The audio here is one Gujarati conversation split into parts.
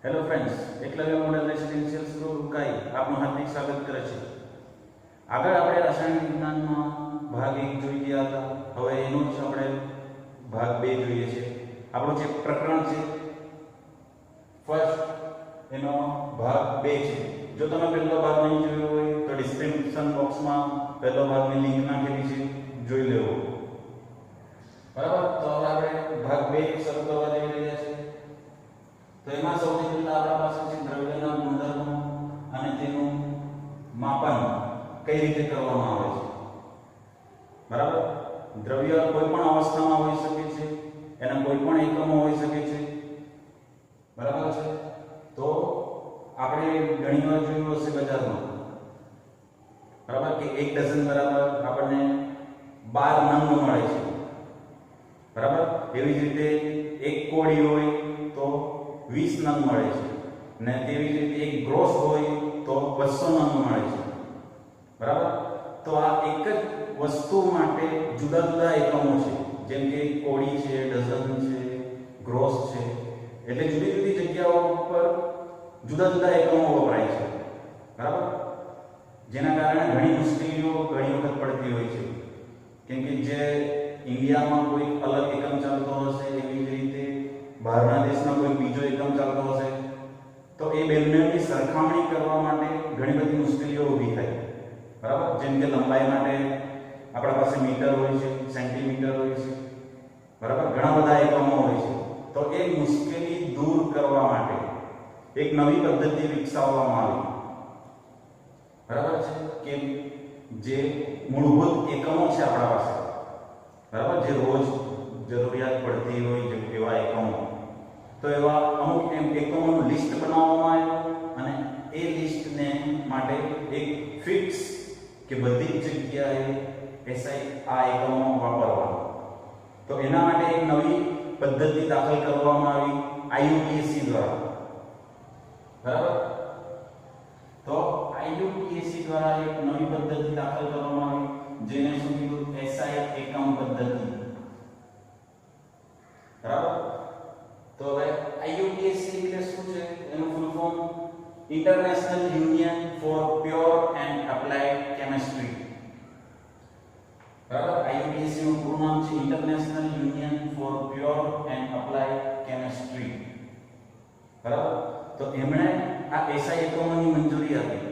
Hello friends, Eklavya model residential school Ukai આપનું હાર્દિક સ્વાગત કરે છે। આગળ આપણે રાસાયણિક વિજ્ઞાનમાં ભાગ 1 જોઈ ગયા હતા। હવે એનો જ આપણે ભાગ 2 જોઈએ છે। આપણું જે પ્રકરણ છે ફર્સ્ટ એનો ભાગ 2 છે। જો તમે પહેલો ભાગ નહીં જોયો હોય તો ડિસ્ક્રિપ્શન બોક્સમાં પહેલો ભાગની લિંક નાખેલી છે, જોઈ લેવો। બરાબર, તો હવે આપણે ભાગ 2 શરૂ કરવા જઈ રહ્યા છીએ। તો એમાં સૌથી પહેલા આપણા પાસે છે દ્રવ્યના ગુણધર્મો અને તેનું માપન કઈ રીતે કરવામાં આવે છે। બરાબર, દ્રવ્ય કોઈ પણ અવસ્થામાં હોઈ શકે છે, એના કોઈ પણ એકમો હોઈ શકે છે। બરાબર છે, તો આપણે ઘણીવાર જોયું હશે બજારમાં, બરાબર, કે 1 ડઝન બરાબર આપણને 12 નંગ મળે છે। બરાબર, એવી જ રીતે એક કોળી હોય તો 20 નંગ મળે છે, ને તેવી જ રીતે એક ગ્રોસ હોય તો 200 નંગ મળે છે। બરાબર, તો આ એક જ વસ્તુ માટે જુદા જુદા એકમો છે, જેમ કે કોળી છે, ડઝન છે, ગ્રોસ છે, એટલે જુદી જુદી જગ્યાઓ પર જુદા જુદા એકમો વપરાય છે। બરાબર, જેના કારણે ઘણી મુશ્કેલીઓ ઘણી વખત પડતી હોય છે, કેમ કે જે ઇન્ડિયામાં કોઈ અલગ એકમ ચાલતો હશે, એવી જ રીતે બહારના દેશમાં કોઈ બીજો એકમ ચાલતો હશે, તો એ બંનેની સરખામણી કરવા માટે ઘણી બધી મુશ્કેલીઓ ઊભી થાય। બરાબર, જેમ કે લંબાઈ માટે આપણા પાસે મીટર હોય છે, સેન્ટીમીટર હોય છે, બરાબર, ઘણા બધા એકમો હોય છે। તો એ મુશ્કેલી દૂર કરવા માટે એક નવી પદ્ધતિ વિકસાવવામાં આવી। બરાબર છે, કે જે મૂળભૂત એકમો છે આપણા પાસે, બરાબર, જે રોજ જરૂરિયાત પડતી હોય જેમ એવા એકમો, તો એવા અમુક એકમોનું લિસ્ટ બનાવવામાં આવ્યું અને એ લિસ્ટને માટે એક ફિક્સ કે બધી જ જગ્યાએ આ એકમો વાપરવા, તો એના માટે એક નવી પદ્ધતિ દાખલ કરવામાં આવી IUPAC દ્વારા। બરાબર, તો IUPAC દ્વારા એક નવી પદ્ધતિ દાખલ કરવામાં આવી, જેને શું કીધું? SI એકમ પદ્ધતિ। બરાબર, તો હવે IUPAC એટલે શું છે? એનું full form international union for pure and applied chemistry. બરાબર, IUPAC નું પૂરું નામ છે international union for pure and applied chemistry. બરાબર, તો એમણે આ SI એકમોની મંજૂરી આપી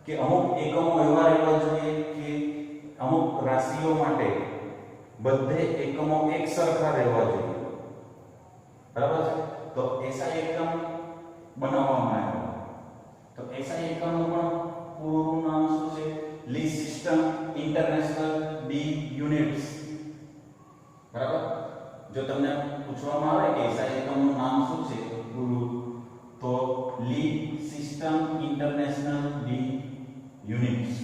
કે અમુક એકમો એવા રહેવા જોઈએ કે અમુક રાશિઓ માટે બધે એકમો એક સરખા રહેવા જોઈએ। બરાબર છે, તો SI એકમ બનાવવામાં આવ્યો। તો SI એકમનું પણ પૂરું નામ શું છે? લી સિસ્ટમ ઇન્ટરનેશનલ ડી યુનિટ્સ। બરાબર, જો તમને પૂછવામાં આવે કે SI એકમનું નામ શું છે પૂરું, તો લી સિસ્ટમ ઇન્ટરનેશનલ ડી યુનિટ્સ।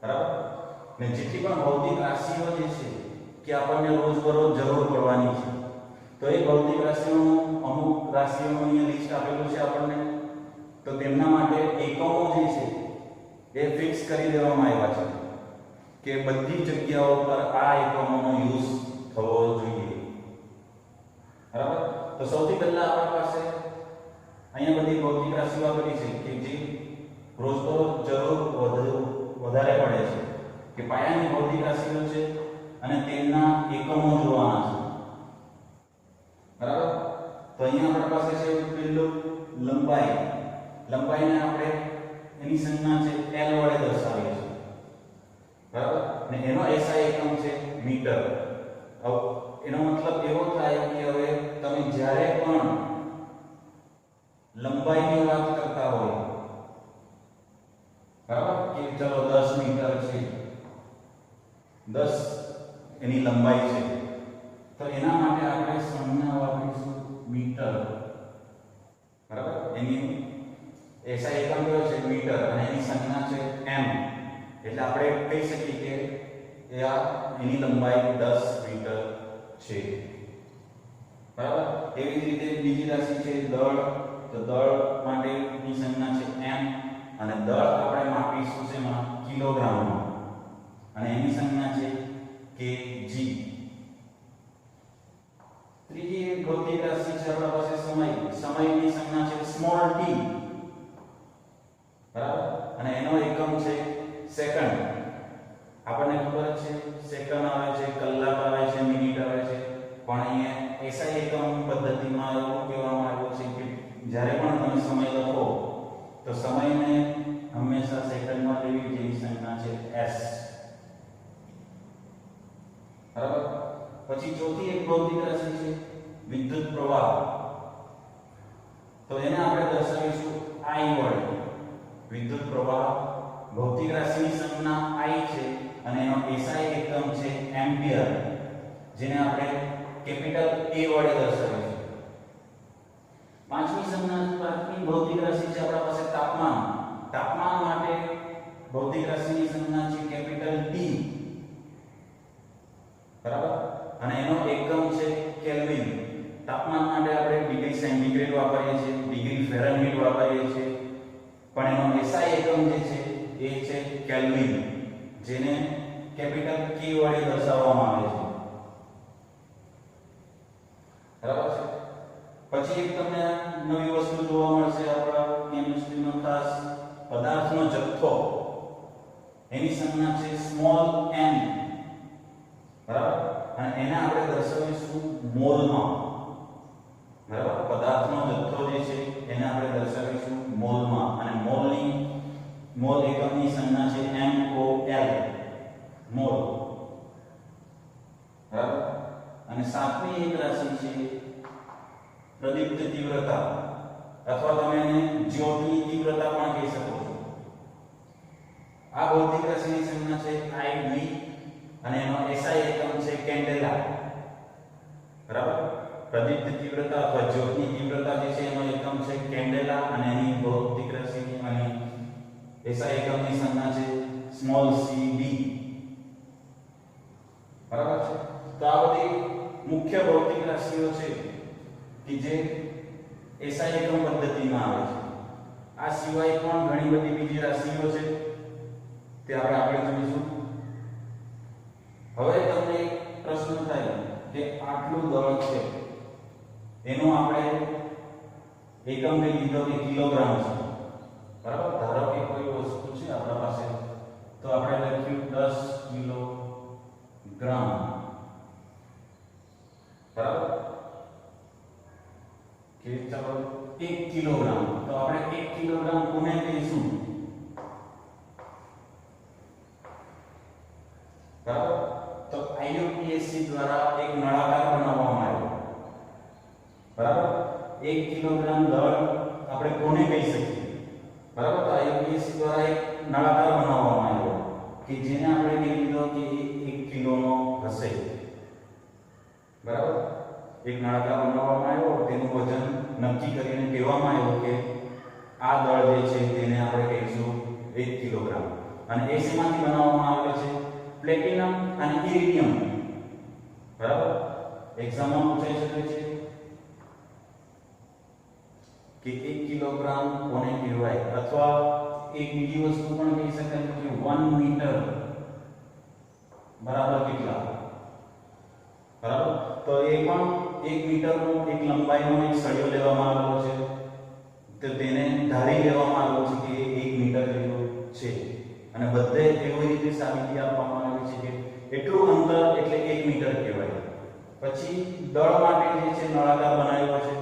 બરાબર, ને જેટલી પણ ભૌતિક રાશિઓ જે છે કે આપણને રોજબરોજ જરૂર પડવાની છે, તો એ ભૌતિક રાશિઓનું અમુક રાશિઓનું અહીંયા લિસ્ટ આપેલું છે આપણને, તો તેમના માટે એકમો જે છે એ ફિક્સ કરી દેવામાં આવ્યા છે કે બધી જગ્યાઓ પર આ એકમોનો યુઝ થવો જોઈએ। બરાબર, તો સૌથી પહેલા આપણી પાસે અહીંયા બધી ભૌતિક રાશિઓ આપેલી છે કે જે રોજબરોજ જરૂર વધારે પડે છે, કે પાયાની ભૌતિક રાશિઓ છે અને તેમના એકમો જોવાના છે। બરાબર, તો અહીંયા આપણી પાસે છે પહેલું લંબાઈ। લંબાઈને આપણે એની સંજ્ઞા છે L વડે દર્શાવીએ છીએ। બરાબર, ને એનો SI એકમ છે મીટર। હવે એનો મતલબ એવો થાય કે હવે તમે જ્યારે પણ લંબાઈની વાત કરતા હોય, બરાબર, કે ચલો 10 મીટર છે, 10 એની લંબાઈ છે, તો એના માટે આપણે સંજ્ઞા વાપરીશું મીટર। બરાબર, એની SI એકમ કયો છે? મીટર, અને એની સંજ્ઞા છે m, એટલે આપણે કહી શકીએ કે એની લંબાઈ 10 મીટર છે। બરાબર, એવી જ રીતે બીજી રાશિ છે દળ। તો દળ માટેની સંજ્ઞા છે m, અને દળ આપણે માપીશું શેમાં? કિલોગ્રામમાં, અને એની સંજ્ઞા છે kg। ત્રીજી એક ભૌતિક રાશિ છે આપણા પાસે સમય. સમયની સંજ્ઞા છે સ્મોલ t, બરાબર, અને એનો એકમ છે સેકન્ડ. આપણને ખબર છે સેકન્ડ આવે છે, કલાક આવે છે, મિનિટ આવે છે, પણ અહીંયા એસઆઈ એકમ પદ્ધતિમાં એવું કહેવામાં આવ્યું છે કે જ્યારે પણ તમે સમય લખો તો સમયને હંમેશા સેકન્ડમાં લેવી, જેની સંજ્ઞા છે s, બરાબર. પછી ચોથી એક ભૌતિક રાશિ છે વિદ્યુત પ્રવાહ. તો એને આપણે દર્શાવીશું I વડે. વિદ્યુત પ્રવાહ ભૌતિક રાશિની સંજ્ઞા I છે અને એનો SI એકમ છે એમ્પિયર, જેને આપણે કેપિટલ A વડે દર્શાવીશું. પાંચમી ભૌતિક રાશિ છે આપણા પાસે તાપમાન. તાપમાન માટે ભૌતિક રાશિની સંજ્ઞા છે કેપિટલ T, બરાબર, અને એનો એકમ છે કેલ્વિન. તાપમાન માટે આપણે ડિગ્રી સેન્ટીગ્રેડ વાપરીએ છીએ, ડિગ્રી ફેરનહીટ વાપરીએ છીએ, પણ એનો SI એકમ જે છે એ છે કેલ્વિન, જેને કેપિટલ K વડે દર્શાવવામાં આવે છે, બરાબર છે. પછી એક તમને નવી વસ્તુ જોવા મળશે આપણા કેમિસ્ટ્રીનો ખાસ, પદાર્થનો જથ્થો. એની સંજ્ઞા છે સ્મોલ m, બરાબર, અને એને આપણે દર્શાવીશું મોલમાં, બરાબર. પદાર્થનો જથ્થો જે છે એને આપણે દર્શાવીશું મોલમાં, અને મોલ એકમની સંજ્ઞા છે mol, મોલ, બરાબર. અને સાતમી એક રાશિ છે પ્રદીપ્ત તીવ્રતા, અથવા તમે એને જ્યોતની તીવ્રતા પણ કહી શકો છો. આ ભૌતિક રાશિની સંજ્ઞા છે IV અને એનો SI એકમ છે કેન્ડેલા, બરાબર. પ્રદીપ્ત તીવ્રતા અથવા જ્યોતની તીવ્રતા જે છે એનો એકમ છે કેન્ડેલા અને એની ભૌતિક રાશિની અને SI એકમની સંજ્ઞા છે સ્મોલ cb, બરાબર છે. તો આ બધી મુખ્ય ભૌતિક રાશિઓ છે કે જે SI એકમ પદ્ધતિમાં આવે છે. આ સિવાય પણ ઘણી બધી બીજી રાશિઓ છે, તે આપણે આગળ જોઈશું. હવે તમને એક પ્રશ્ન થાય કે આટલું દળ છે એનું આપણે એકમ લઈ લીધો કે કિલોગ્રામ છે, બરાબર. ધારો કે કોઈ વસ્તુ છે આપણા પાસે, તો આપણે લખ્યું 10 કિલોગ્રામ, બરાબર, કે ચાલો 1 કિલોગ્રામ. તો આપણે 1 કિલોગ્રામ કોને કહીશું, બરાબર. તો IUPAC દ્વારા એક નળાકાર બનાવવામાં આવ્યો, બરાબર. 1 કિલોગ્રામ દળ આપણે કોને કહી શકીએ, બરાબર. તો IUPAC દ્વારા એક નળાકાર બનાવવામાં આવ્યો કે જેને આપણે કહી દીધો કે 1 કિલોનો હશે, બરાબર. એક નળાકાર બનાવવામાં આવ્યો, તેનું વજન નક્કી કરીને કહેવામાં આવ્યું કે આ દળ જે છે તેને આપણે કહીશું 1 કિલોગ્રામ. અને એ શેમાંથી બનાવવામાં આવે છે, પ્લેટિનમ અને ઇરિડિયમ, બરાબર. એક્ઝામમાં પૂછાઈ શકે છે કે 1 કિલોગ્રામ કોને કહેવાય, અથવા એક બીજી વસ્તુ પણ કહી શકાય કે 1 મીટર બરાબર કેટલા, બરાબર. તો એ પણ 1 મીટરનો એક લંબાઈનો એક સળિયો લેવામાં આવેલો છે, તો તેને ધારી લેવામાં આવ્યો છે કે 1 મીટર જેટલું છે, અને બધે એવી રીતે સાબિતી આપવામાં આવી છે કે એટલું અંતર એટલે 1 મીટર કહેવાય. પછી દળ માટે જે છે નળાકાર બનાવ્યો છે,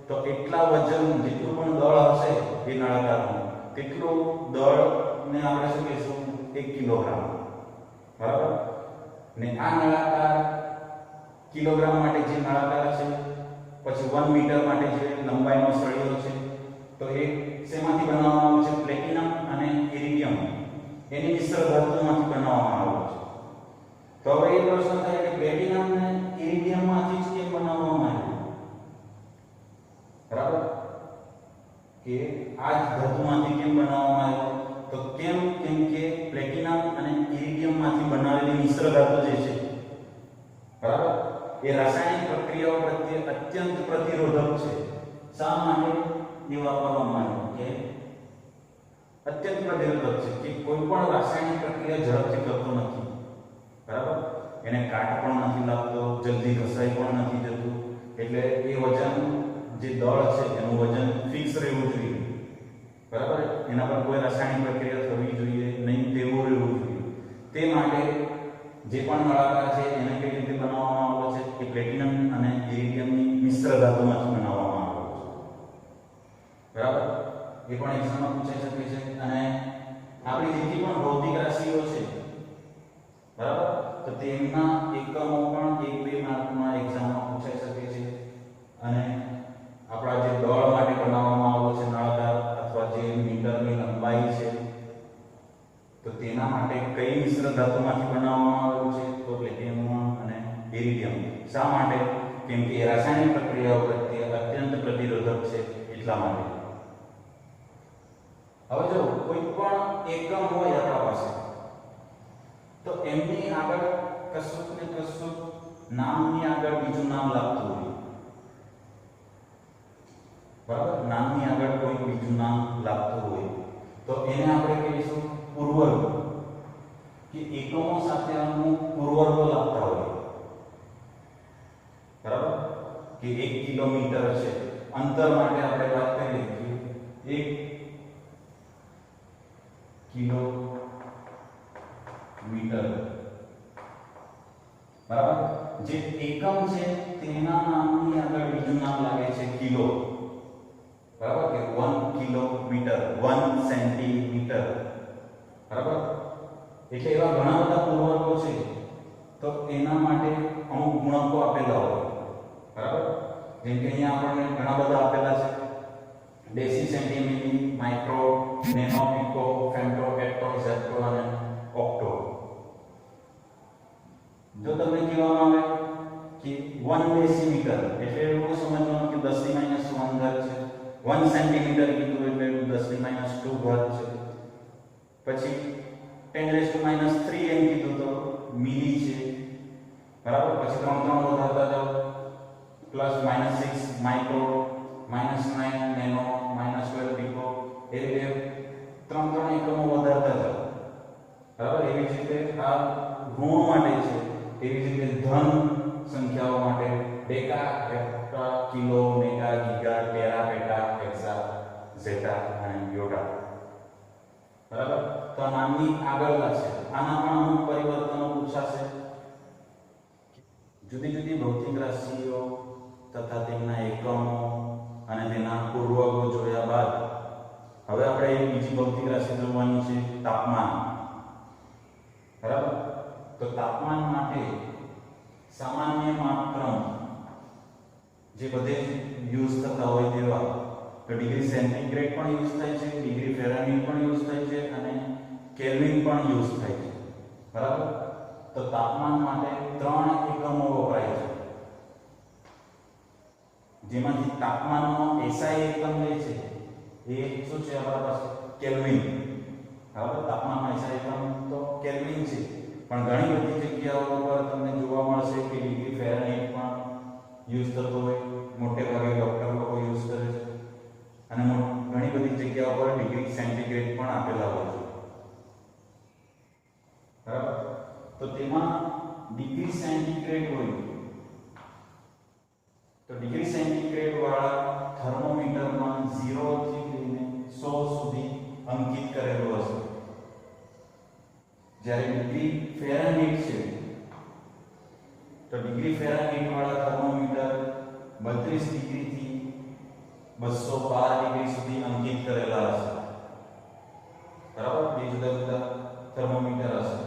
તો એટલા વજન જેટલું પણ દળ હશે એ નળાકારનું, તેટલું દળને આપણે શું કહીશું, 1 કિલોગ્રામ, બરાબર. ને આ નળાકાર કિલોગ્રામ માટે જે નળાકાર છે, પછી 1 મીટર માટે જે લંબાઈનો સળિયો છે, તો એ શેમાંથી બનાવવામાં આવ્યો છે, પ્લેટિનમ અને ઇરિડિયમ એની મિશ્ર ધાતુમાંથી બનાવવામાં આવ્યો છે. તો હવે એ પ્રશ્ન થાય કે પ્લેટિનમ અને ઇરિડિયમમાંથી જ કેમ બનાવવામાં આવ્યું, બરાબર, કે આ જ ધાતુમાંથી કેમ બનાવવામાં આવ્યો, તો કેમ કે પ્લેટિનમ અને ઇરિડિયમમાંથી બનાવેલી મિશ્ર ધાતુ જે છે, બરાબર, એ રાસાયણિક પ્રક્રિયાઓ પ્રત્યે અત્યંત પ્રતિરોધક છે. શા માટે એ વાપરવામાં આવ્યું, કે અત્યંત પ્રતિરોધક છે, કે કોઈ પણ રાસાયણિક પ્રક્રિયા ઝડપથી કરતો નથી, બરાબર. એને કાટ પણ નથી લાગતો, જલ્દી ઘસાઈ પણ નથી જતું, એટલે એ વજન જે દળ છે એનું વજન ફિક્સ રહેવું જોઈએ, બરાબર, એના પર કોઈ રાસાયણિક પ્રક્રિયા થવી જોઈએ નહીં તેવું રહેવું જોઈએ. તે માટે જે પણ નળાકાર છે એને કઈ રીતે બનાવવામાં આવ્યો છે કે પ્લેટિનમ અને ઇરિડિયમની મિશ્ર ધાતુમાંથી બનાવવામાં આવ્યો છે, બરાબર. એ પણ એક્ઝામમાં પૂછાઈ શકે છે. અને આપણી જેટલી પણ ભૌતિક રાશિઓ છે, બરાબર, તો તેમના એકમો પણ 1-2 માર્કમાં એક્ઝામમાં પૂછાઈ શકે છે. અને આપણા જે દળ માટે બનાવવામાં આવ્યો છે નળાકાર અથવા જે મીટરની લંબાઈ છે, તો તેના માટે કઈ મિશ્ર ધાતુમાંથી બનાવવામાં આવ્યું છે તો પ્લેટિનમ અને ઇરિડિયમ. શા માટે? કેમ કે એ રાસાયણિક પ્રક્રિયાઓ પ્રત્યે અત્યંત પ્રતિરોધક છે એટલા માટે. હવે જો કોઈ પણ એકમ હોય આપણા પાસે તો એમની આગળ કશુંક ને કશુંક નામની આગળ બીજું નામ લાગતું હોય, બરાબર. નામની આગળ કોઈ બીજું નામ લાગતું હોય તો એને આપણે કહીશું પૂર્વર્ગ, કે એકમો સાથે અમુક પૂર્વર્ગો લાગતા હોય, બરાબર. કે 1 કિલોમીટર છે અંતર માટે આપણે વાત કરીએ કે 1 કિલોમીટર, બરાબર. જે એકમ છે તેના નામની આગળ બીજું નામ લાગે છે કિલો, બરાબર. કે 1 કિલોમીટર, 1 સેન્ટીમીટર, બરાબર. એટલે એવા ઘણા બધા પૂર્વકો છે તો એના માટે અમુક ગુણકો આપેલા હોય, બરાબર. જેમ કે અહીંયા આપણને ઘણા બધા આપેલા છે: ડેસી, centimetre, micro, nano, pico, femto, hecto, ઝેક્ટો અને ઓક્ટો. જો તમને કહેવામાં આવે કે 1 ડેસીમીટર એટલે એવું સમજવાનું કે 10 ની -1 ઘાત છે. 1 સેન્ટીમીટર કીધું એટલે 10 ની -2 ઘાત છે. પછી 10⁻³ એમ કીધું તો મિલી છે, બરાબર. પછી 3 વધારતા જાઓ, પ્લસ -6 માઇક્રો, -9 નેનો, -12 પીકો, એ રીતે 3 એકમો વધારતા જાઓ, બરાબર. એવી જ રીતે આ ઋણ માટે છે, એવી જ રીતે ધન સંખ્યાઓ માટે deca, હેક્ટા, kilo, mega, giga, Terra, પેટા, હેક્સા, ઝેટા અને યોટા, બરાબર. તો આ નામની આગળ છે. આના પણ અમુક પરિવર્તનો પૂછાશે. જુદી જુદી ભૌતિક રાશિઓ તથા તેમના એકમો અને તેના પૂર્વકો જોયા બાદ હવે આપણે એક બીજી ભૌતિક રાશિ જોવાની છે, તાપમાન, બરાબર. તો તાપમાન માટે સામાન્ય માપક્રમ જે બધે યુઝ થતા હોય તેવા, તો ડિગ્રી સેન્ટીગ્રેડ પણ યુઝ થાય છે, ડિગ્રી ફેરનહીટ પણ યુઝ થાય છે અને કેલ્વિન પણ યુઝ થાય છે, બરાબર. તો તાપમાન માટે 3 એકમો વપરાય છે, જેમાંથી તાપમાનનો SI એકમ લે છે એ શું છે આપણા પાસે? કેલ્વિન, બરાબર. તાપમાનનો SI એકમ તો કેલ્વિન છે, પણ ઘણી બધી જગ્યાઓ પર તમને જોવા મળશે કે ડિગ્રી ફેરનહીટ પણ યુઝ થતો હોય, મોટે ભાગે ડોક્ટર લોકો યુઝ કરે છે. અને ઘણી બધી જગ્યાઓ પર ડિગ્રી સેન્ટીગ્રેડ પણ આપેલા હોય છે, બરાબર. તો તેમાં ડિગ્રી સેન્ટીગ્રેડ હોય તો ડિગ્રી સેન્ટીગ્રેડ વાળા થર્મોમીટરમાં 0 થી લઈને 100 સુધી અંકિત કરેલું હશે. જ્યારે ડિગ્રી ફેરનહીટ છે તો ડિગ્રી ફેરનહીટ વાળા થર્મોમીટર 32 ડિગ્રી થી 212 ડિગ્રી સુધી અંકિત કરેલા હશે, બરાબર. બે જુદા જુદા થર્મોમીટર હશે.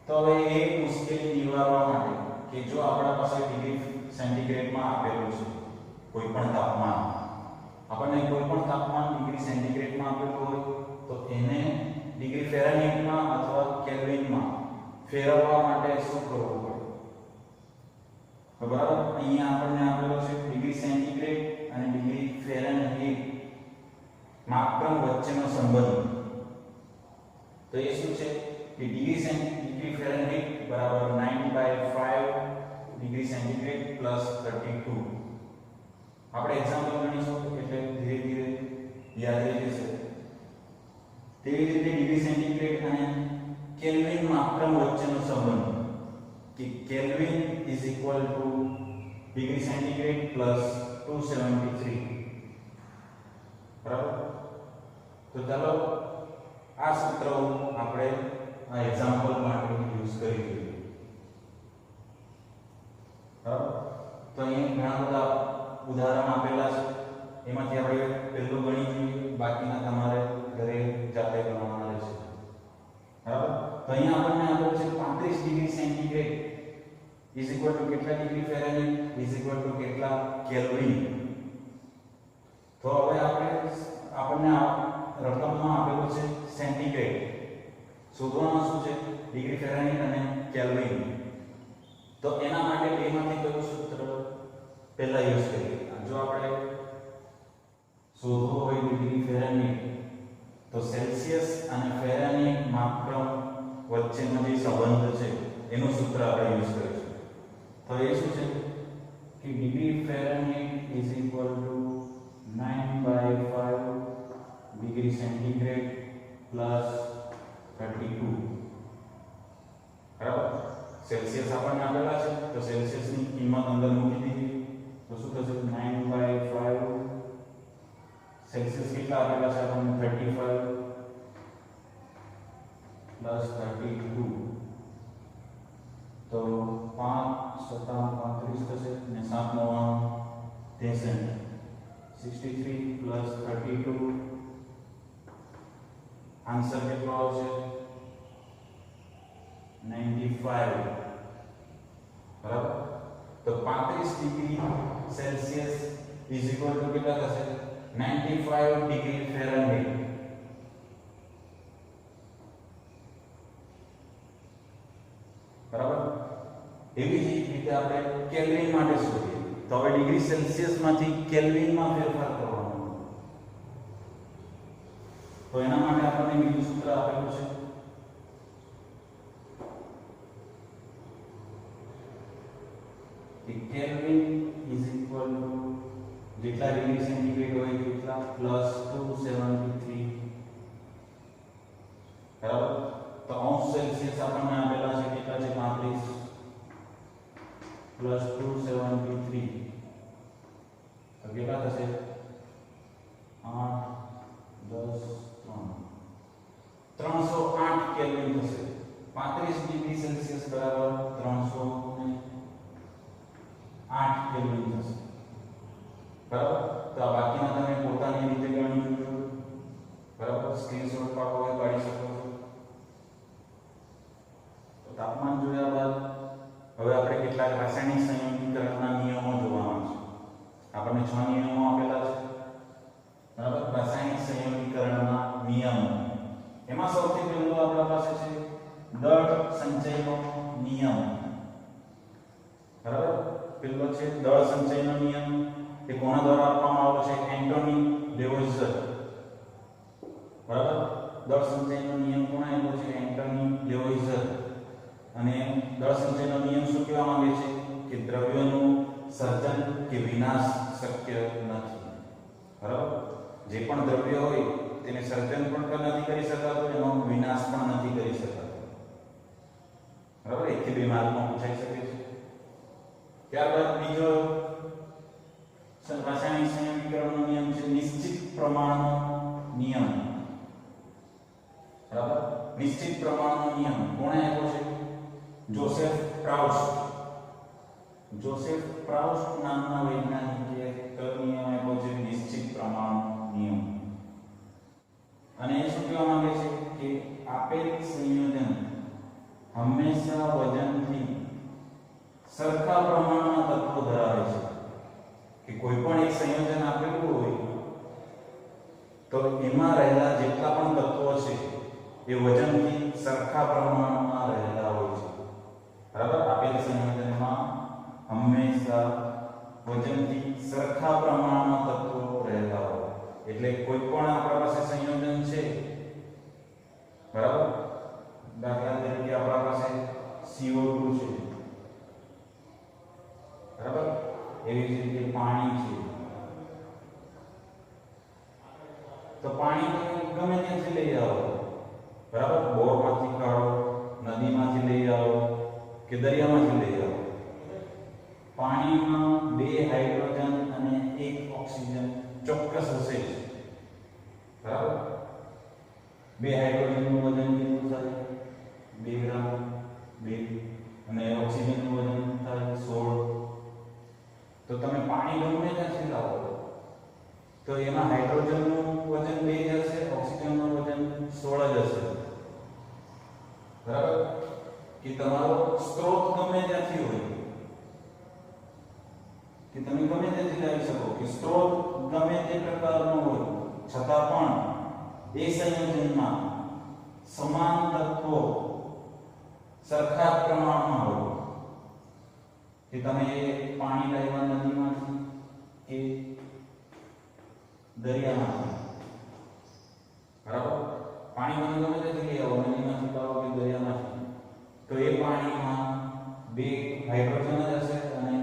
તો હવે એ મુશ્કેલી નિવારવા માટે કે જો આપણા પાસે ડિગ્રી સેન્ટીગ્રેડમાં આપેલું છે કોઈ પણ તાપમાન, આપણને કોઈ પણ તાપમાન ડિગ્રી સેન્ટીગ્રેડમાં આપેલું હોય તો એને ડિગ્રી ફેરનહીટમાં અથવા કેલ્વિનમાં ફેરવવા માટે શું કરવું પડે? તો બરાબર, અહીંયા આપણને આપેલો છે ડિગ્રી સેન્ટીગ્રેડ અને ડિગ્રી ફેરનહીટ માપક્રમ વચ્ચેનો સંબંધ. તો એ શું છે કે ડિગ્રી ફેરનહીટ બરાબર 9/5 ડિગ્રી સેન્ટીગ્રેડ પ્લસ 32. આપણે એક્ઝામ્પલ ગણીશું એટલે ધીરે ધીરે યાદ રહી જશે. તેવી રીતે ડિગ્રી સેન્ટીગ્રેડ અને કેલ્વિન માપક્રમ વચ્ચેનો સંબંધ કે kelvin is equal two degree centigrade plus 273 બરાબર. તો ચાલો આ સૂત્ર આપણે આ એક્ઝામ્પલ માટે યુઝ કરી જોઈએ. બરાબર. તો અહીં ઘણા બધા ઉદાહરણ આપેલા છે, એમાંથી આપણે પહેલું ગણી જોઈએ, બાકીના તમારે ઘરે જાતે ગણવાના રહેશે. બરાબર. તો અહીંયા આપણને આપેલું છે 35 degree centigrade is equal to કેટલા degree Fahrenheit is equal to કેટલા કેલ્વિન. તો હવે આપણને આ રકમમાં આપેલું છે સેન્ટીગ્રેડ, શોધવાનું શું છે ડિગ્રી ફેરનહીટ અને કેલ્વિન. તો એના માટે બેમાંથી કયું સૂત્ર પહેલા યુઝ કરીએ. જો આપણે શોધવું હોય ડિગ્રી ફેરનહીટ તો સેલ્સિયસ અને ફેરનહીટ માપક્રમ વચ્ચેનો જે સંબંધ છે એનું સૂત્ર આપણે યુઝ કરીશું. તો એ શું છે કે degree Fahrenheit is equal two 9/5 degree centigrade plus 32. બરાબર. સેલ્સિયસ આપણને આપેલા છે તો સેલ્સિયસની કિંમત અંદર મૂકી દીધી તો શું થશે 9/5 સેલ્સિયસ કેટલા આપેલા છે આપણને 35 પ્લસ 32 તો 5 × 35 થશે અને 7 × 9 63 પ્લસ 32 આન્સર કેટલો આવશે 95. બરાબર. તો 35 degree Celsius is equal to કેટલા થશે 95 ડિગ્રી ફેરનહીટ. બરાબર. એવી જ રીતે આપણે કેલ્વિન માટે શોધીએ તો હવે ડિગ્રી સેલ્સિયસ માંથી કેલ્વિનમાં ફેરફાર કરવાનો. તો એના માટે આપણને બીજું સૂત્ર આપેલું છે કે કેલ્વિન ઇઝ ઇક્વલ ટુ જેટલા ડિગ્રી સેન્ટીગ્રેડ હોય એટલા પ્લસ 273. બરાબર. તો અંશ સેલ્સિયસ આપણને આપેલા છે કેટલા છે 35 પ્લસ 273 તો કેટલા થશે 8 10 308 કેલ્વિન થશે. 35 ડિગ્રી સેલ્સિયસ બરાબર 308 કેલ્વિન થશે. બરાબર. તો આ બાકીના તમે પોતાની રીતે ગણી લેજો. બરાબર. સ્ક્રીનશોટ પાડો હોય પાડી શકો છો. તો તાપમાન જોયા બાદ હવે આપણે કેટલાક રાસાયણિક સંયોજકીકરણના નિયમો જોવાના છે. આપણને 6 નિયમો આપેલા છે. બરાબર. રાસાયણિક સંયોજકીકરણના નિયમો એમાં સૌથી પહેલો આપણા પાસે છે દળ સંચયનો નિયમ. બરાબર. પહેલો છે દળ સંચયનો નિયમ. એ કોના દ્વારા આપવામાં આવ્યો છે એન્ટોની લેવોઇઝર. બરાબર. દળ સંચયનો નિયમ કોણે આપ્યો છે એન્ટોની લેવોઇઝર. અને દળ સંચયનો નિયમ શું કહેવા માંગે છે કે દ્રવ્યોનું સર્જન કે વિનાશ શક્ય નથી. બરાબર. જે પણ દ્રવ્ય હોય તેને સર્જન પણ નથી કરી શકાતું, એનો વિનાશ પણ નથી કરી શકાતો. બરાબર. એકથી બે માર્કમાં પૂછાઈ શકે છે. ત્યારબાદ બીજો રાસાયણિક સંયોજકીકરણનો નિયમ છે નિશ્ચિત પ્રમાણનો નિયમ. બરાબર. નિશ્ચિત પ્રમાણનો નિયમ કોણે આપ્યો છે જોસેફ પ્રાઉસ્ટ નામના વૈજ્ઞાનિકે કયો નિયમ આપ્યો છે નિશ્ચિત પ્રમાણનો નિયમ. અને એ શું કહેવા માંગે છે કે આપેલ સંયોજન હંમેશા વજનથી સરખા પ્રમાણમાં તત્વો ધરાવે છે. કે કોઈ પણ એક સંયોજન આપેલું હોય તો એમાં રહેલા જેટલા પણ તત્વો છે એ વજનથી સરખા પ્રમાણમાં રહેલા હોય છે. બરાબર. આપેલ સંયોજનમાં હંમેશા વજનથી સરખા પ્રમાણમાં તત્વો રહેલા હોય. એટલે કોઈ પણ આપણા પાસે સંયોજન છે. બરાબર. દાખલા તરીકે આપણા પાસે CO2 છે. બરાબર. એવી જ રીતે પાણી છે. તો પાણી ગમે ત્યાંથી લઈ આવો. બરાબર. બોરમાંથી કાઢો, નદીમાંથી લઈ આવો કે દરિયામાંથી લઈ આવો. પાણીમાં 2 હાઇડ્રોજન અને 1 ઓક્સિજન ચોક્કસ હશે જ. બરાબર. 2 હાઇડ્રોજનનું વજન કેટલું થાય? 2 ગ્રામ. 2 અને ઓક્સિજનનું વજન થાય 16. તો તમે પાણી ગમે ત્યાંથી લાવો તો એમાં હાઇડ્રોજનનું વજન 2 જ હશે, ઓક્સિજનનું વજન 16 જ હશે. બરાબર. કે તમારો સ્ત્રોત ગમે ત્યાંથી હોય, કે તમે ગમે ત્યાંથી લાવી શકો, કે સ્ત્રોત ગમે તે પ્રકારનો હોય છતાં પણ એ સંયોજનમાં સમાન તત્વો સરખા પ્રમાણમાં હોય. કે તમે પાણી લાવ્યા નદીમાંથી કે દરિયામાંથી, બરાબર. પાણી તમે ગમે ત્યાંથી લઈ આવો, નદીમાંથી લાવો કે દરિયામાંથી, તો એ પાણીમાં 2 હાઇડ્રોજન જ હશે અને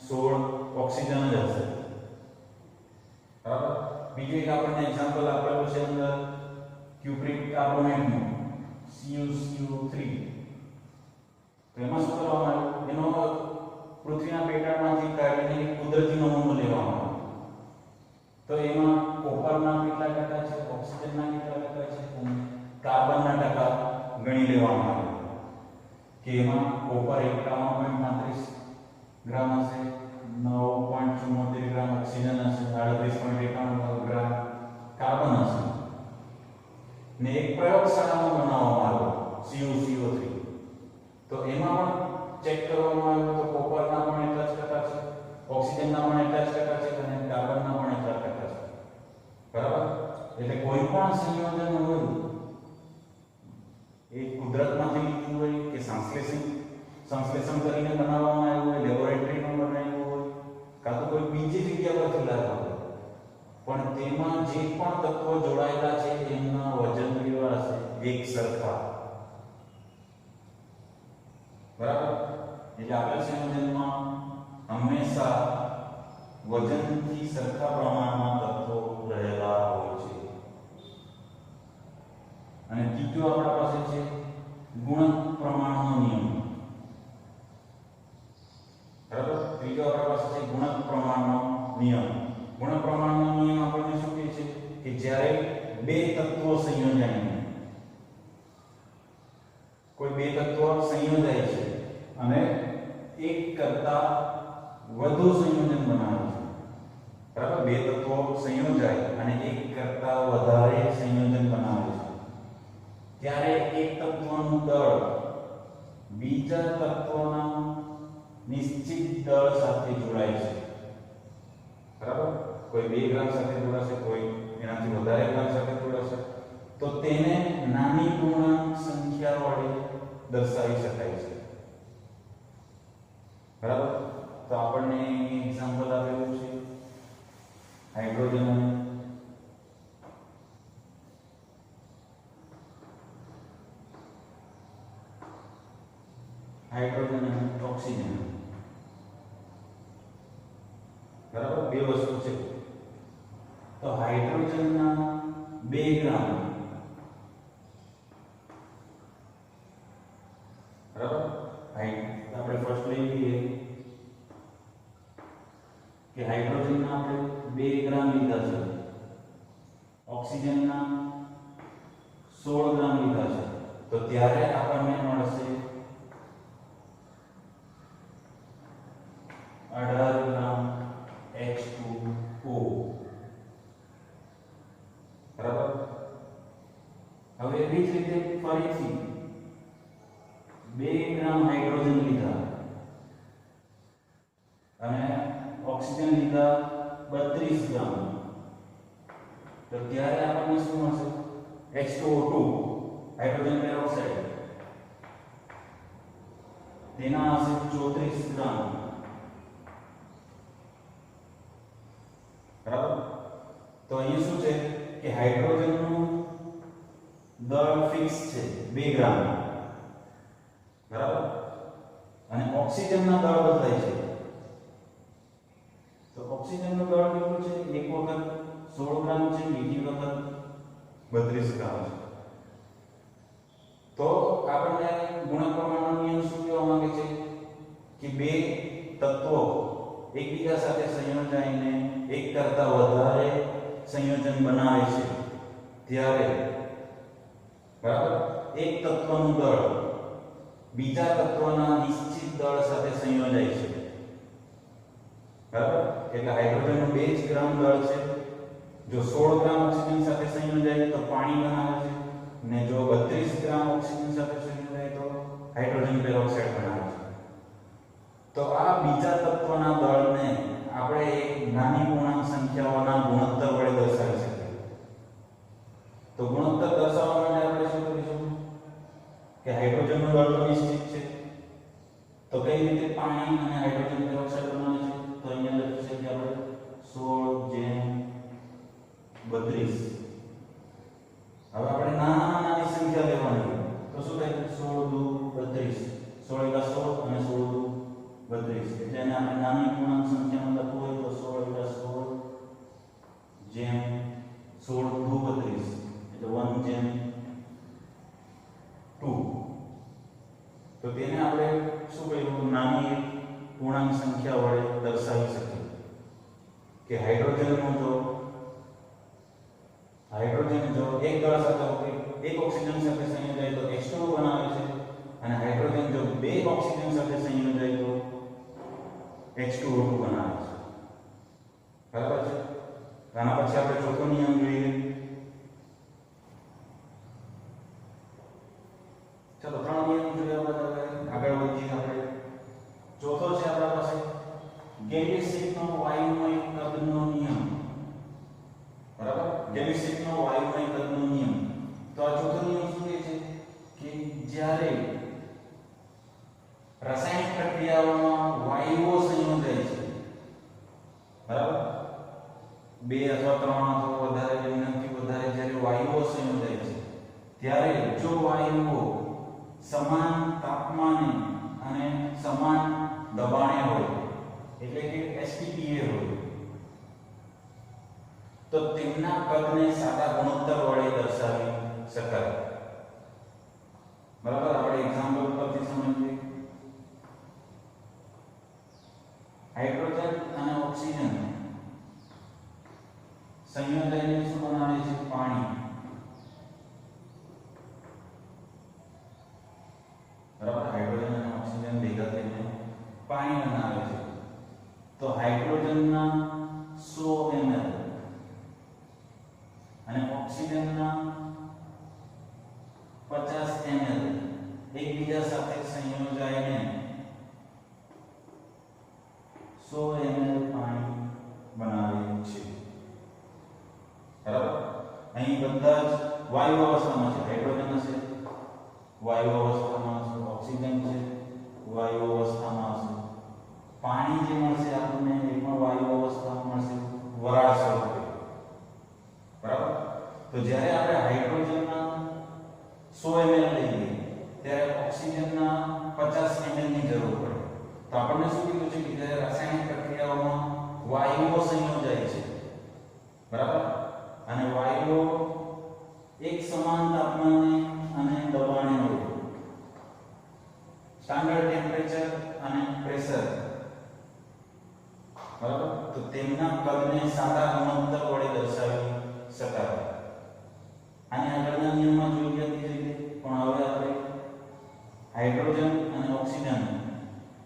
16 ઓક્સિજન જ હશે. બરાબર. બીજું એક આપણને એક્ઝામ્પલ આપેલું છે અંદર ક્યુપ્રિક કાર્બોનેટનું CuCO3. તો એમાં શું કરવામાં આવ્યું? એનો પૃથ્વીના પેટાળમાંથી કાઢીને કુદરતી નમૂનો લેવામાં આવ્યો. તો એમાં કોપરના કેટલા ટકા છે, ઓક્સિજનના કેટલા ટકા છે અને કાર્બનના ટકા ગણી લેવામાં આવ્યો. કે એમાં કોપર 51.35 ગ્રામ હશે, 9.74 ગ્રામ ઓક્સિજન હશે, 38.91 ગ્રામ કાર્બન હશે. ને એક પ્રયોગશાળામાં બનાવવામાં આવ્યો CuCO3. તો એમાં પણ ચેક કરવામાં આવ્યું તો કોપરના પણ એટલા જ ટકા છે, ઓક્સિજનના પણ એટલા જ ટકા છે અને કાર્બનના પણ એટલા જ ટકા છે. બરાબર. એટલે કોઈ પણ સંયોજન હોય એ કુદરતમાંથી લીધું હોય કે સંશ્લેષણ કરીને બનાવવામાં આવ્યું હોય, લેબોરેટરીમાં બનાવ્યું હોય, કાં તો કોઈ બીજી જગ્યા પરથી લાવ્યા હોય, પણ તેમાં જે પણ તત્વો જોડાયેલા છે એમના વજન કેવા હશે? એક સરખા. બરાબર. એટલે આપેલ સંયોજનમાં હંમેશા વજનથી સરખા પ્રમાણમાં તત્વો રહેલા હોય છે. અને ત્રીજો આપણા પાસે છે ગુણક પ્રમાણનો નિયમ. બરાબર. ત્રીજો આપણા પાસે છે ગુણક પ્રમાણનો નિયમ. ગુણક પ્રમાણનો નિયમ આપણને શું કહે છે? કે જ્યારે 2 તત્વો સંયોજાય, કોઈ 2 તત્વો સંયોજાય છે અને એક કરતા વધુ સંયોજન બનાવે છે. બરાબર. 2 તત્વો સંયોજાય અને એક કરતા વધારે સંયોજન બનાવે છે, ત્યારે એક તત્વનું દળ બીજા તત્વના નિશ્ચિત દળ સાથે જોડાય છે. બરાબર. કોઈ 2 ગ્રામ સાથે જોડાશે, કોઈ એનાથી વધારે ગ્રામ સાથે જોડાશે, તો તેને નાની પૂર્ણાંક સંખ્યા વડે દર્શાવી શકાય છે. બરાબર. તો આપણને એક્ઝામ્પલ આપેલું છે હાઇડ્રોજન અને ઓક્સિજન. બરાબર. 2 વસ્તુ છે. તો હાઇડ્રોજનના 2 ગ્રામ, બરાબર. આપણે ફર્સ્ટ લઈ લઈએ કે હાઇડ્રોજનના આપણે 2 ગ્રામ લીધા છે, ઓક્સિજનના 16 ગ્રામ લીધા છે, તો ત્યારે આપણને મળશે 18 ગ્રામ H2O. બરાબર. હવે એવી જ રીતે ફરીથી 2 ગ્રામ હાઇડ્રોજન લીધા અને ઓક્સિજન લીધા 32 ગ્રામ, તો ત્યારે આપણને શું મળશે? H2O2, hydrogen peroxide. તેના હશે 34 ગ્રામ. બરાબર. તો અહીં શું છે કે હાઇડ્રોજનનું દળ ફિક્સ છે 2 ગ્રામ. બરાબર. અને ઓક્સિજનના દળ બદલાય છે. તો ઓક્સિજનનું દળ કેટલું છે? એક વખત 16 ગ્રામ છે, બીજી વખત 32 ગ્રામ છે. તો આપણને ગુણક પ્રમાણનો નિયમ શું કહેવા માંગે છે? કે 2 તત્વો એકબીજા સાથે સંયોજાઈને એક કરતાં વધારે સંયોજન બનાવે છે ત્યારે બરાબર એક તત્વનું દળ બીજા તત્વના નિશ્ચિત દળ સાથે સંયોજાય છે બરાબર એટલે હાઇડ્રોજનનું 2 જ ગ્રામ દળ છે જો 16 ગ્રામ ઓક્સિજન સાથે સંયોજાય તો પાણી બનાવે છે ને જો 32 ગ્રામ ઓક્સિજન સાથે સંયોજાય તો હાઇડ્રોજન પેરોક્સાઇડ બનાવે છે તો આ બીજા તત્વના દળને આપણે એક નાની પૂર્ણાંક સંખ્યાઓના ગુણોત્તર વડે દર્શાવી શકીએ તો ગુણોત્તર દર્શાવવા માટે આપણે શું કરીશું કે હાઇડ્રોજનનું દળ તો નિશ્ચિત છે તો કઈ રીતે પાણી અને હાઇડ્રોજન પેરોક્સાઇડ બને છે તો અહીંયા લખ્યું છે કે આપણે 16/32 હવે આપણે નાની સંખ્યા લેવાની તો શું થાય 16×2 = 32 16 × 16 અને 16×2 = 32 એટલે એને આપણે નાની પૂર્ણાંક સંખ્યામાં લખવું હોય તો 16 × 16 = 1/2 તો તેને આપણે શું કહીશું નાની પૂર્ણાંક સંખ્યા વડે દર્શાવી શકીએ કે હાઇડ્રોજન જો એક દળ સાથે એક ઓક્સિજન સાથે સંયોજાય તો H2O બનાવે છે અને હાઇડ્રોજન જો 2 ઓક્સિજન સાથે સંયોજાય તો H2O2 બનાવે છે બરાબર છે આના પછી આપણે ચોથો નિયમ જોઈએ ચલો 3 નિયમ જોયા બાદ આગળ વધીએ આપણે ચોથો છે આપણા પાસે ગેલિસ શીટનો વાયુમય કદનો નિયમ બરાબર ગેલિસ શીટનો વાયુમય કદનો નિયમ તો આ ચોથો નિયમ શું કહે છે કે જ્યારે રાસાયણિક પ્રક્રિયાઓમાં વાયુઓ સંયોજાય છે બરાબર 2 અથવા 3 અથવા વધારે એનાથી વધારે જ્યારે વાયુઓ સંયોજાય છે ત્યારે જો વાયુઓ સમાન તાપમાને અને સમાન દબાણે હોય એટલે કે sp_a હોય તો તેમના કદને સાદા ગુણોત્તર વડે દર્શાવી શકાય બરાબર આપણે એક્ઝામ્પલ પરથી સમજીએ હાઇડ્રોજન અને ઓક્સિજન સંયોજનને શું બનાવે છે પાણી બરાબર હાઇડ્રોજન અને ઓક્સિજન ભેગા થઈને પાણી બનાવે છે તો હાઇડ્રોજનના 100 ml અને ઓક્સિજનના 50 ml એકબીજા સાથે સંયોજાઈને 100 ml પાણી બનાવે છે બરાબર અહીં બધા જ વાયુ અવસ્થામાં છે હાઇડ્રોજન હશે વાયુ અવસ્થામાં છે ઓક્સિજન છે વાયુ અવસ્થામાં છે પાણી જે મળશે આપણને એ પણ વાયુ અવસ્થામાં મળશે વરાળ સ્વરૂપે બરાબર તો જ્યારે આપણે હાઇડ્રોજનના 100 ml લઈએ ત્યારે ઓક્સિજનના 50 ml ની જરૂર પડે તો આપણને શું કીધું છે કે જ્યારે રાસાયણિક પ્રક્રિયાઓમાં વાયુઓ સંયોજાય છે બરાબર અને વાયુઓ એક સમાન તાપમાને અને દબાણે હોય સ્ટાન્ડર્ડ ટેમ્પરેચર અને પ્રેશર બરાબર તો તેમના કદને સાદા ગુણોત્તર વડે દર્શાવી શકાય આને આગળના નિયમમાં જોઈ હતી રીતે પણ હવે આપણે હાઇડ્રોજન અને ઓક્સિજન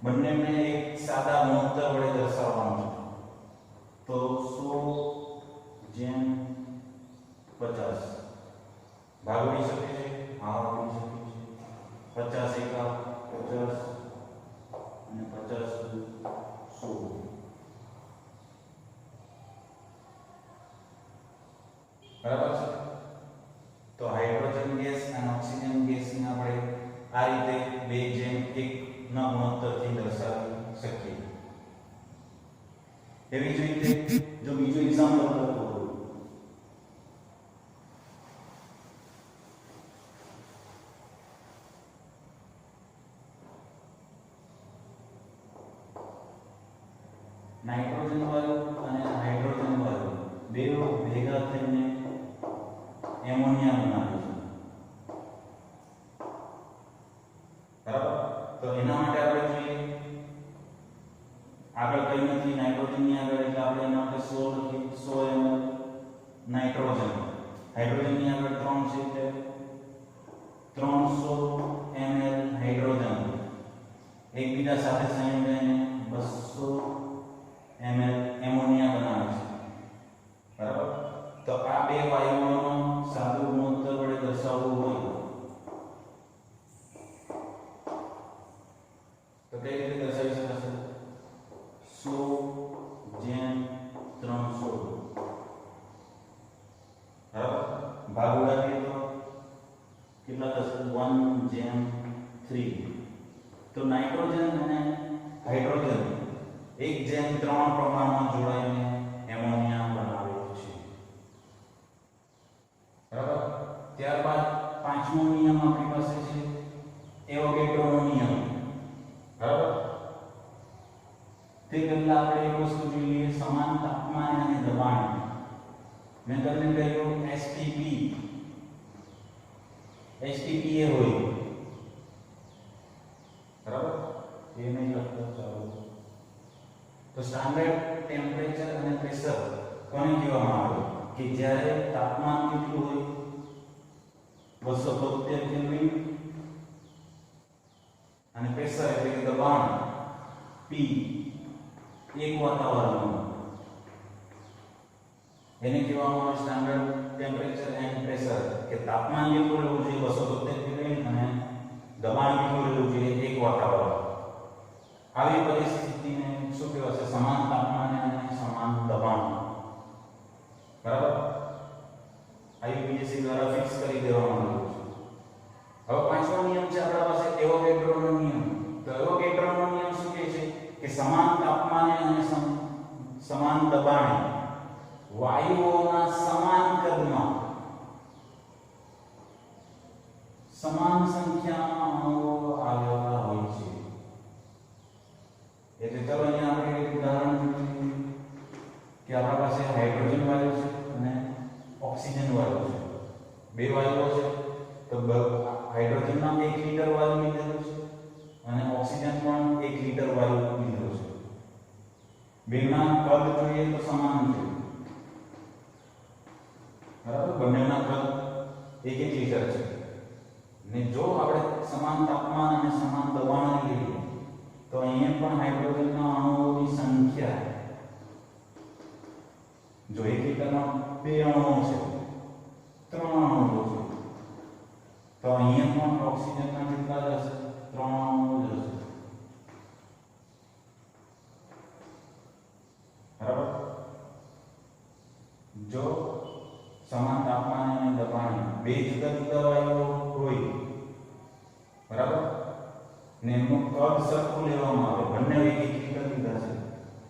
બંનેને એક સાદા ગુણોત્તર વડે દર્શાવવાનું છે તો 100/50 ભાગોડી શકે છે હા ભાગોડી શકે છે 50 એકા 50 અને 50 100 બરાબર છે તો હાઇડ્રોજન ગેસ અને ઓક્સિજન ગેસને આપણે આ રીતે 2:1 ના ગુણોત્તરથી દર્શાવી શકીએ એવી જ રીતે જો બીજું એક્ઝામ્પલ લખો નાઇટ્રોજન વાયુ અને હાઇડ્રોજન વાયુ બેવ ભેગા થઈને એમોનિયા બનાવે છે બરાબર તો એના માટે આપણે જોઈએ આગળ કઈ નથી, નાઇટ્રોજનની આગળ, એટલે આપણે એના માટે 100 લખીએ, 100 ml નાઇટ્રોજન. હાઇડ્રોજનની આગળ 3 છે એટલે 300 ml હાઇડ્રોજન. એકબીજા સાથે સંયોજન 200 ml એમોનિયા બનાવે છે. બરાબર? તો આ બે વાયુઓનો સાદું ગુણોત્તર વડે દર્શાવવું હોય તો કઈ રીતે દર્શાવી શકાશે? 100:300. બરાબર? ભાગ ઉડાડીએ તો કેટલા થશે? 1:3. તો નાઇટ્રોજન અને હાઇડ્રોજન 1:3 પ્રમાણમાં જોડાઈને એમોનિયા બનાવે છે. બરાબર? ત્યારબાદ પાંચમો નિયમ આપણી પાસે છે એવોગેડ્રોનો નિયમ. બરાબર? તે પહેલા આપણે એક વસ્તુ જોઈએ, સમાન તાપમાન અને દબાણ. મેં તમને કહ્યું STP એ હોય. બરાબર? એ નહીં લખતો, ચાલો. તો સ્ટાન્ડર્ડ ટેમ્પરેચર અને પ્રેશર કોને કહેવામાં આવે? કે જ્યારે તાપમાન કેટલું હોય? 272 કેલ્વિન અને પ્રેશર એટલે કે દબાણ P એક વાતાવરણનું, એને કહેવામાં આવે સ્ટાન્ડર્ડ ટેમ્પરેચર એન્ડ પ્રેશર. કે તાપમાન કેટલું રહેવું જોઈએ? 272 કેલ્વિન અને દબાણ કેટલું રહેવું જોઈએ? એક વાતાવરણ. આવી પરિસ્થિતિને શું કહેવાશે? સમાન તાપમાન અને સમાન દબાણ. બરાબર? IUPAC દ્વારા ફિક્સ કરી દેવામાં આવ્યું છે. હવે પાંચમો નિયમ છે આપણા પાસે એવોગેડ્રોનો નિયમ. તો એવોગેડ્રોનો નિયમ શું કહે છે? કે સમાન તાપમાને અને સમાન દબાણે વાયુઓના સમાન કદમાં સમાન સંખ્યામાં અણુઓ આવેલા હોય છે. એટલે ચલો અહીંયા આપણે એક ઉદાહરણ જોઈએ કે આપણા પાસે હાઇડ્રોજન વાયુ છે અને ઓક્સિજન વાયુ છે. બે વાયુઓ છે. તો હાઇડ્રોજનના 1 લિટર વાયુ લીધેલું છે અને ઓક્સિજન પણ 1 લિટર વાયુ લીધેલું છે. બેના કદ જોઈએ તો સમાન છે. બરાબર? બંનેના કદ 1 લિટર છે. ને જો આપણે સમાન તાપમાન અને સમાન દબાણ લઈએ તો અહીંયા પણ હાઇડ્રોજનના અણુઓની સંખ્યા, જો 1 લિટરમાં 2 અણુઓ છે, 3 અણુઓ છે, તો અહીંયા પણ ઓક્સિજનના કેટલા હશે? 3 અણુઓ જ હશે. બરાબર? જો સમાન તાપમાન અને દબાણ બે જુદા જુદા વાયુઓ હોય, બરાબર, ને એનું કદ સરખું લેવામાં આવે, બંને 1 લિટર લીધા છે,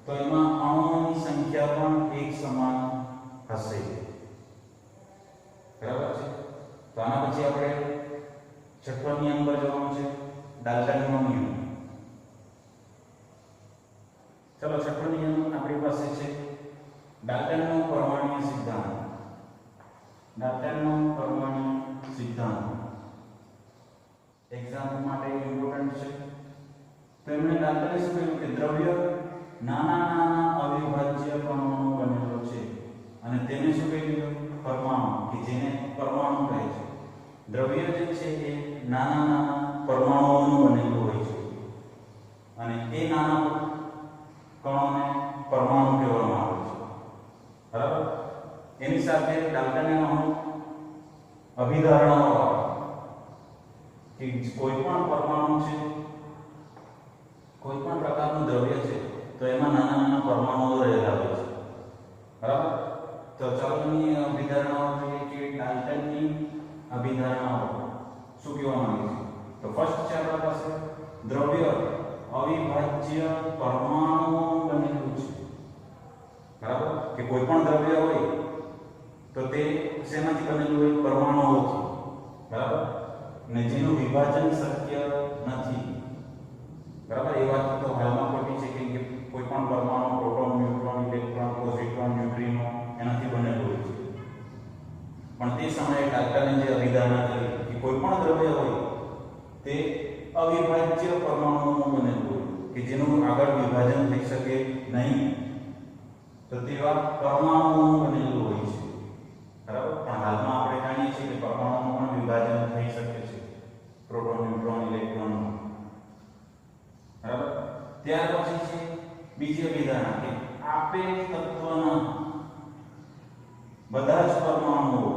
તો એમાં અણુઓની સંખ્યા પણ એક સમાન હશે. બરાબર છે? તો આના પછી આપણે છઠ્ઠો નિયમ પર જવાનું છે, ડાલ્ટનનો નિયમ. ચલો, છઠ્ઠો નિયમ આપણી પાસે છે ડાલ્ટનનો પરમાણ્વીય સિદ્ધાંત. ડાલ્ટનનો પરમાણ્વીય સિદ્ધાંત એક્ઝામ માટે ઇમ્પોર્ટન્ટ છે. તો એમણે ડાલ્ટને શું કહ્યું કે દ્રવ્ય નાના નાના અવિભાજ્ય કણોનો બનેલો છે અને તેને શું કહી દીધું? પરમાણુ, કે જેને પરમાણુ કહે છે. દ્રવ્ય જે છે એ નાના નાના પરમાણુઓનું બનેલું હોય છે અને એ નાના કણોને પરમાણુ કહેવામાં આવે છે. બરાબર? એની સાથે ડાલ્ટને અભિધારણાઓ કે કોઈ પણ પરમાણુ છે, કોઈ પણ પ્રકારનું દ્રવ્ય છે, તો એમાં નાના નાના પરમાણુઓ રહેલા હોય છે. બરાબર? તો ચાલો એની અભિધારણાઓ જોઈએ કે ડાલ્ટનની અભિધારણાઓ શું કહેવા માંગે છે. તો ફર્સ્ટ છે આપણા પાસે દ્રવ્ય અવિભાજ્ય પરમાણુઓ બનેલું છે. બરાબર? કે કોઈ પણ દ્રવ્ય હોય તો તે શેમાંથી બનેલું હોય? પરમાણુઓથી. બરાબર? ને જેનું વિભાજન શક્ય નથી. બરાબર? એ વાત તો હાલમાં ખોટી છે કે કોઈ પણ પરમાણુ પ્રોટોન, ન્યુટ્રોન, ઇલેક્ટ્રોન, પોઝિટ્રોન, ન્યુટ્રિનો એનાથી બનેલું હોય છે. પણ તે સમયે ડાલ્ટને જે અભિધારણા કરી કે કોઈ પણ દ્રવ્ય હોય તે અવિભાજ્ય પરમાણુઓનું બનેલું હોય કે જેનું આગળ વિભાજન થઈ શકે નહીં, તો તેવા પરમાણુઓનું બનેલું હોય છે, બરાબર. પણ હાલમાં આપણે જાણીએ છીએ કે પરમાણુનું પણ વિભાજન થઈ શકે છે, પ્રોટોન, ન્યુટ્રોન, ઇલેક્ટ્રોન, બરાબર. ત્યાર પછી છે બીજી અભિધારણા કે આપેલ તત્વના બધા જ પરમાણુઓ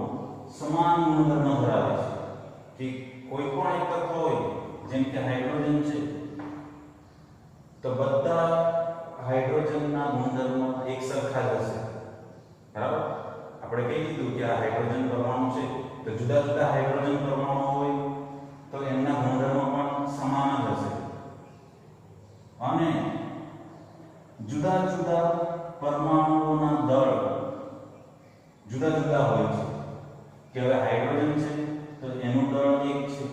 સમાન ગુણધર્મ ધરાવે છે. કે કોઈ પણ એક તત્વ હોય, જેમ કે હાઇડ્રોજન છે, તો બધા હાઇડ્રોજનના ગુણધર્મ એક સરખા જ હશે, બરાબર. આપણે કહી દીધું કે આ હાઇડ્રોજન પરમાણુ છે, તો જુદા જુદા હાઇડ્રોજન પરમાણુ હોય તો એમના ગુણધર્મ પણ સમાન જ હશે. અને જુદા જુદા પરમાણુઓના દળ જુદા જુદા હોય છે. કે હવે હાઇડ્રોજન છે તો એનું દળ 1 છે,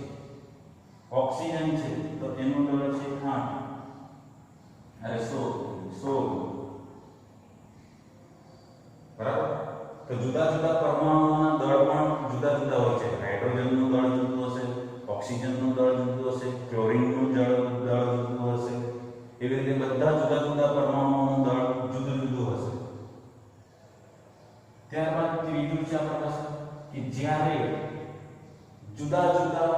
ઓક્સિજન છે તો એનું દળ છે 8, અરે 16, બરાબર. તો જુદા જુદા પરમાણુઓના દળ પણ જુદા જુદા હોય છે. હાઇડ્રોજનનું દળ જુદું હશે, ઓક્સિજનનું દળ જુદું હશે, ક્લોરીનનું દળ જુદું હશે. એવી રીતે બધા જુદા જુદા પરમાણુઓનું દળ જુદું જુદું હશે. ત્યારબાદ ત્રીજું છે આપણા પાસે કે જ્યારે જુદા જુદા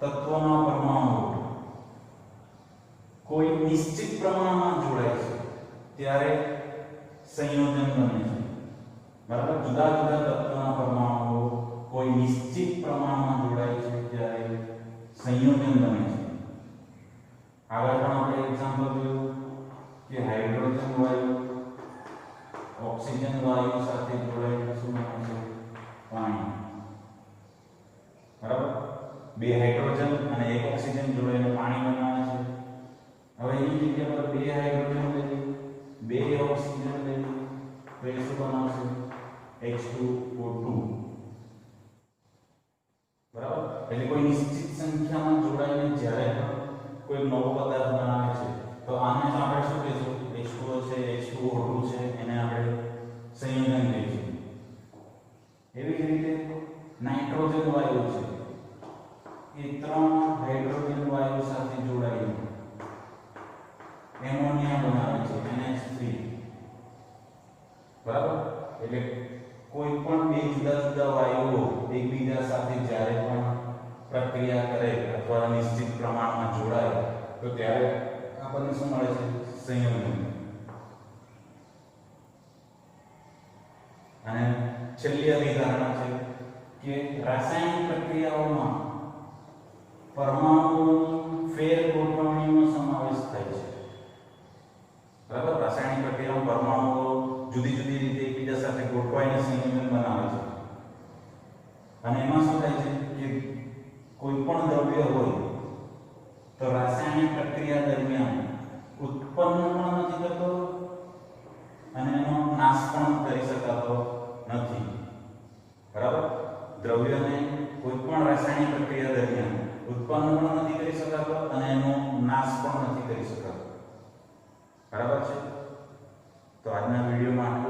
તત્વોના પરમાણુઓ કોઈ નિશ્ચિત પ્રમાણમાં જોડાય છે ત્યારે સંયોજન બને છે, બરાબર. જુદા જુદા તત્વોના પરમાણુઓ કોઈ નિશ્ચિત પ્રમાણમાં જોડાય છે ત્યારે સંયોજન બને છે. આગળ પણ આપણે એક્ઝામ્પલ જોયું કે હાઇડ્રોજન વાયુ ઓક્સિજન વાયુ સાથે જોડાઈને શું બને છે? પાણી, બરાબર. 2 હાઇડ્રોજન અને 1 ઓક્સિજન જોડાઈને પાણી બનાવે છે. હવે એની જગ્યા પર 2 હાઇડ્રોજન લઈએ, 2 ઓક્સિજન લઈએ તો એ શું બનાવશે? H2O2, બરાબર. એટલે કોઈ નિશ્ચિત સંખ્યામાં જોડાઈને જ્યારે કોઈ નવો પદાર્થ બનાવે છે તો આને આપણે શું કહીશું? H2O છે, H2O2 છે, એને આપણે સંયોજન કહીશું. એવી જ રીતે નાઇટ્રોજન વાયુ છે, એ 3 હાઇડ્રોજન વાયુ સાથે જોડાઈને એમોનિયા બનાવે છે, NH3, બરાબર. એટલે કોઈ પણ 2 જુદા જુદા વાયુઓ એકબીજા સાથે જ્યારે પણ પ્રક્રિયા કરે અથવા નિશ્ચિત પ્રમાણમાં જોડાય તો ત્યારે આપણને શું મળે છે? સંયોજન. અને છેલ્લી અભિધારણા છે કે રાસાયણિક પ્રક્રિયાઓમાં પરમાણુઓની ફેર ગોઠવણીનો સમાવેશ થાય છે, બરાબર. રાસાયણિક પ્રક્રિયામાં પરમાણુઓ જુદી જુદી રીતે એકબીજા સાથે ગોઠવાઈને સંયોજન બનાવે છે. અને એમાં શું થાય છે કે કોઈ પણ દ્રવ્ય હોય તો રાસાયણિક પ્રક્રિયા દરમિયાન ઉત્પન્ન પણ નથી થતો અને એનો નાશ પણ કરી શકાતો નથી, બરાબર. દ્રવ્યને કોઈ પણ રાસાયણિક પ્રક્રિયા દરમિયાન ઉત્પન્ન પણ નથી કરી શકાતો અને એનો નાશ પણ નથી કરી શકાતો, બરાબર છે. તો આજના વિડીયોમાં